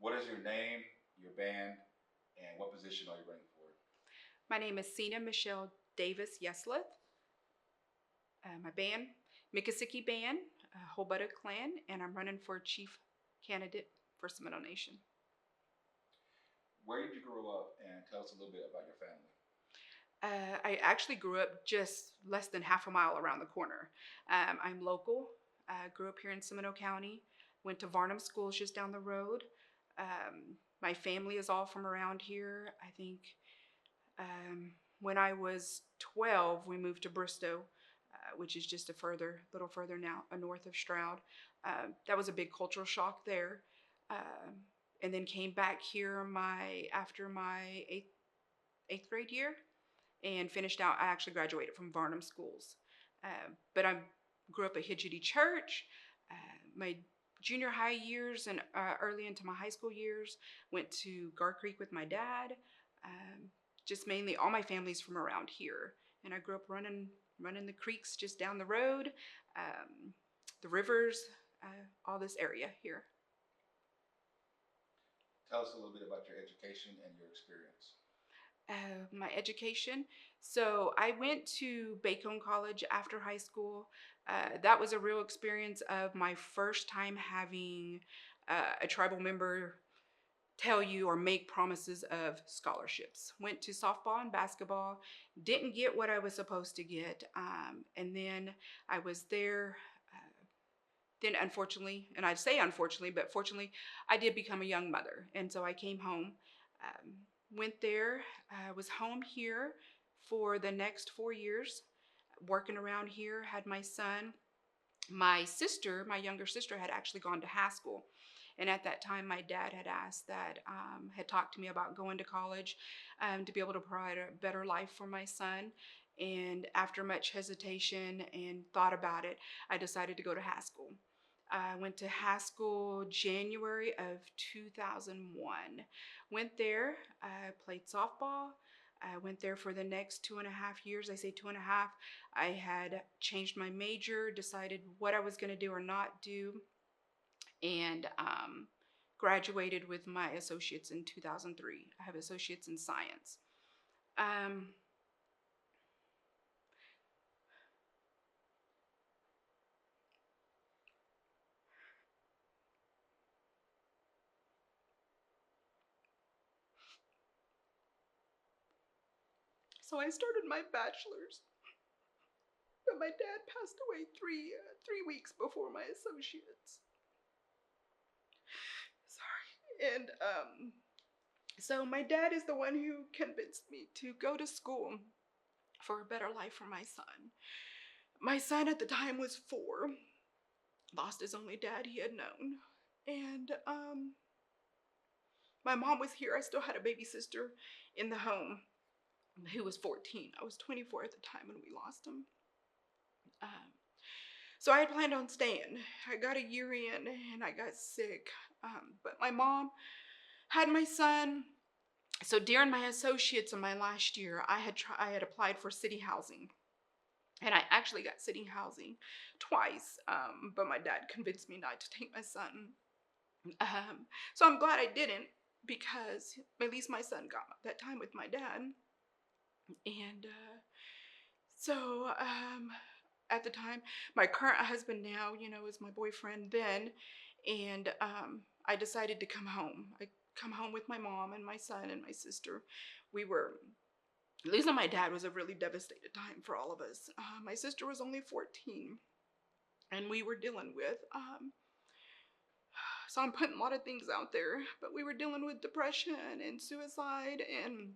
What is your name, your band, and what position are you running for? My name is Sena Michelle Davis Yesslith. My band, Miccosukee Band, Hobutta Clan, and I'm running for chief candidate for Seminole Nation. Where did you grow up, and tell us a little bit about your family? I actually grew up just less than half a mile around the corner. I'm local. Grew up here in Seminole County. Went to Varnum Schools just down the road. My family is all from around here. I think when I was 12, we moved to Bristow, which is just little further now, north of Stroud. That was a big cultural shock there. And then came back here after my eighth grade year and finished out. I actually graduated from Varnum Schools, but I grew up at Hidgety Church. My junior high years and early into my high school years, went to Gar Creek with my dad. Just mainly all my family's from around here, and I grew up running the creeks just down the road, the rivers, all this area here. Tell us a little bit about your education and your experience. My education. So I went to Bacone College after high school. That was a real experience of my first time having a tribal member tell you or make promises of scholarships. Went to softball and basketball, didn't get what I was supposed to get. And then I was there. Then unfortunately, and I'd say unfortunately, but fortunately, I did become a young mother. And so I came home, went there, was home here for the next 4 years, working around here, had my son. My sister, my younger sister, had actually gone to high school. And at that time, my dad had asked had talked to me about going to college to be able to provide a better life for my son. And after much hesitation and thought about it, I decided to go to high school. I went to high school January of 2001. Went there, played softball. I went there for the next 2.5 years. I say 2.5. I had changed my major, decided what I was going to do or not do, and graduated with my associates in 2003. I have associates in science. Um, so I started my bachelor's, but my dad passed away three weeks before my associates. Sorry. And so my dad is the one who convinced me to go to school for a better life for my son. My son at the time was 4, lost his only dad he had known. And my mom was here. I still had a baby sister in the home who was 14. I was 24 at the time when we lost him. So I had planned on staying. I got a year in and I got sick. But my mom had my son. So during my associates in my last year, I had applied for city housing. And I actually got city housing twice, but my dad convinced me not to take my son. So I'm glad I didn't, because at least my son got that time with my dad. And so at the time, my current husband now, is my boyfriend then. And I decided to come home. I come home with my mom and my son and my sister. Losing my dad was a really devastated time for all of us. My sister was only 14, and we were dealing with, so I'm putting a lot of things out there, but we were dealing with depression and suicide, and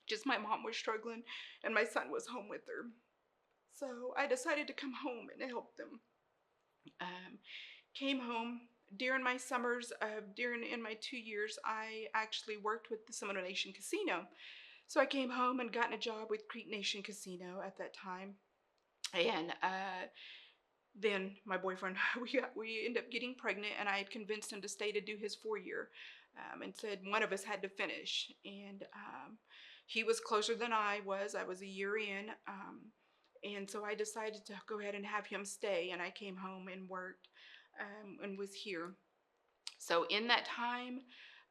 just my mom was struggling, and my son was home with her. So I decided to come home and help them. Came home. During my summers, in my 2 years, I actually worked with the Seminole Nation Casino. So I came home and got a job with Creek Nation Casino at that time. And then my boyfriend, we ended up getting pregnant, and I had convinced him to stay to do his 4 year, and said one of us had to finish. And he was closer than I was. I was a year in. And so I decided to go ahead and have him stay, and I came home and worked and was here. So in that time,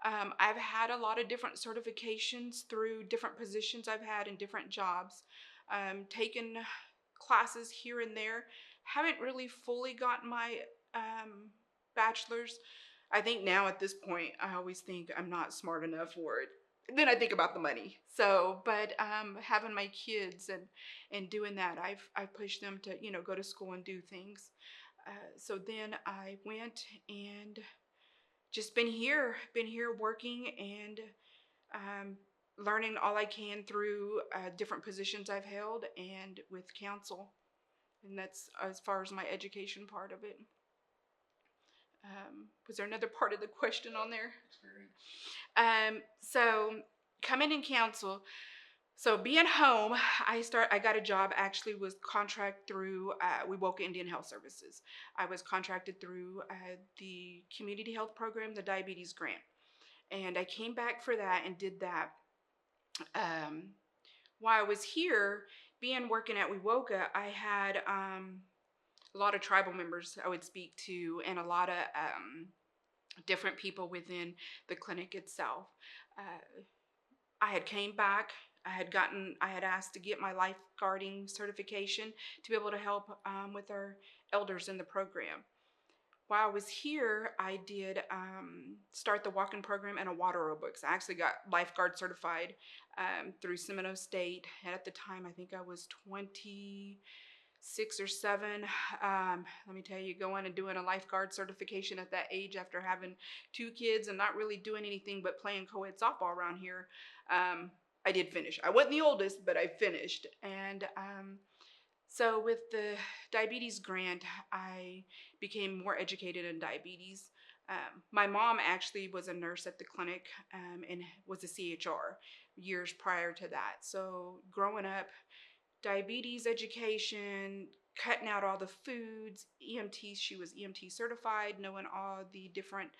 I've had a lot of different certifications through different positions I've had in different jobs. Taken classes here and there. Haven't really fully gotten my bachelor's. I think now at this point, I always think I'm not smart enough for it. Then I think about the money. So, but having my kids and doing that, I've pushed them to go to school and do things. So then I went and just been here working and um, learning all I can through different positions I've held and with council. And that's as far as my education part of it. Was there another part of the question on there? Experience. So coming in council, so being home, I got a job actually was contract through Wewoka Indian Health Services. I was contracted through the community health program, the diabetes grant. And I came back for that and did that. Um, while I was here, being working at Wewoka, I had a lot of tribal members I would speak to and a lot of different people within the clinic itself. Uh, I had came back. I had asked to get my lifeguarding certification to be able to help with our elders in the program. While I was here, I did start the walking program and a water aerobics. I actually got lifeguard certified through Seminole State, and at the time, I think I was 26 or 7. Let me tell you, going and doing a lifeguard certification at that age after having 2 kids and not really doing anything but playing co-ed softball around here, I did finish. I wasn't the oldest, but I finished. And so with the diabetes grant, I became more educated in diabetes. My mom actually was a nurse at the clinic and was a CHR years prior to that. So growing up, diabetes education, cutting out all the foods, EMT, she was EMT certified, knowing all the different